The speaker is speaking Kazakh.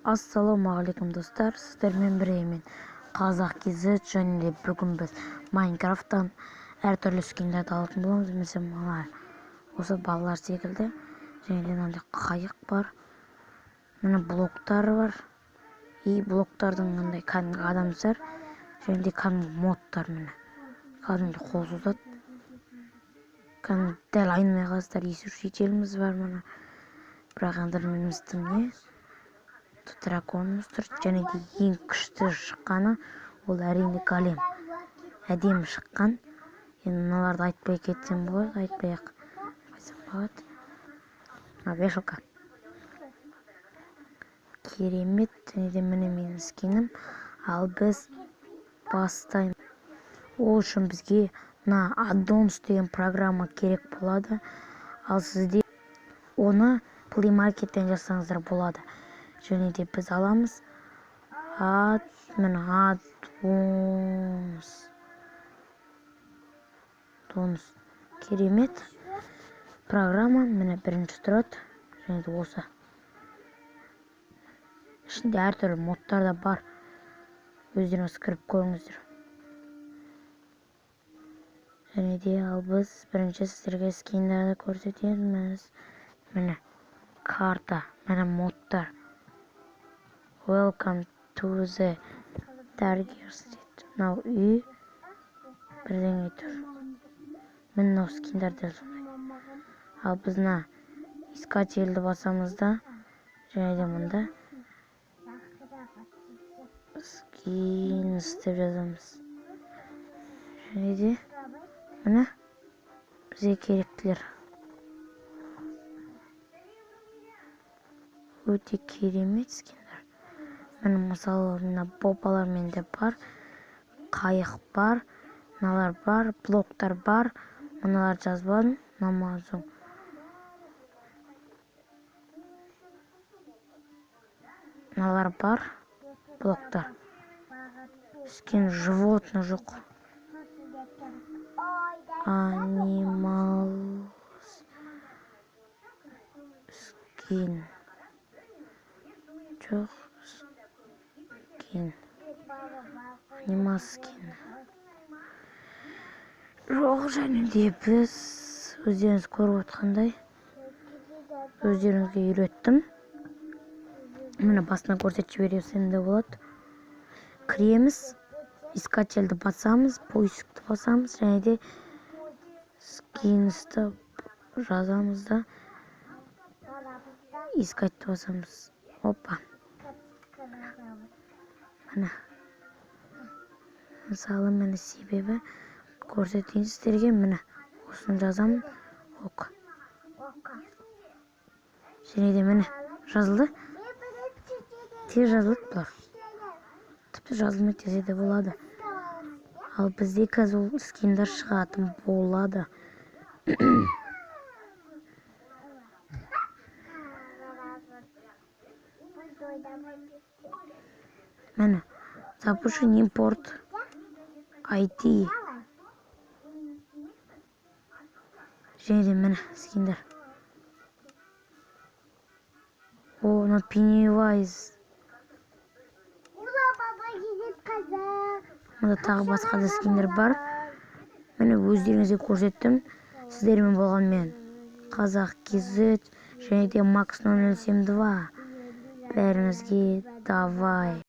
Ассалаумағалейкум достар, сіздермен біргемін Қазақ Кизет, және де бүгін біз Майнкрафттан әртүрлі скиндерді алатын боламыз. Мысалы мына осы балалар секілді, және де мынандай қайық бар, мына блоктары бар, и блоктардың мынандай кәдімгі адамдар, және де кәдімгі модтар, міне кәдімгі қол созады, кәдімгі дәл айнымай қаласыздар. Есуші теліміз бар, мына бірақ андерменіміздің не драконымыз тұр, және де ең күшті шыққаны ол әрине голем. Әдемі шыққан. Енді мыналарды айтпай кетсем болады, айтпай-ақ қойсам болады. Вешалка керемет, және де міне менің скинім. Ал біз бастаймыз. Ол үшін бізге мына Addons деген программа керек болады. Ал сізде оны Play Market'тен жасаңыздар болады. Және де біз аламыз Addons керемет программа. Міне бірінші тұрады, және де осы ішінде әртүрлі модтар да бар, өздеріңіз кіріп көріңіздер. Және де ал біз бірінші сіздерге скиндерді көрсетеміз. Міне карта, міне модтар. Welcome to the Darkest дейді. Мынау үй бірдеңе тұр. Мынау скиндер дәл сондай. Ал біз мына искательді басамыз да, және де мұнда skins деп жазамыз. Және де міне бізге керектілер. Өте керемет скиндер. Міне мысалы мына бобалар менде бар, қайық бар, мыналар бар, блоктар бар. Мыналар жазбадым, намазу. Мыналар бар, блоктар. Скин животный жоқ. Animals скин. Жоқ, скин. Анима скин. Жоқ, және де біз өздеріңіз көріп отқандай өздеріңізге үйреттім. Міне басына көрсетіп жіберсем де болады. Кіреміз, искательді басамыз, поискті басамыз, және де скинсті жазамыз да искательді басамыз. Опа. Міне. Мысалы, міне себебі көрсетейін сіздерге. Міне осыны жазамын. Ок. Және де міне жазылды. Тез жазылды бұлар. Тіпті жазылмай тез де болады. Ал бізде қазір ол скиндер шығатын болады. Міне запущен импорт IT. Және де міне скиндер. Оны Pennywise. Мұнда тағы басқа да скиндер бар. Міне өздеріңізге көрсеттім. Сіздермен болған мен Қазақ Кизет, және де Max 072. Бәріңізге давай.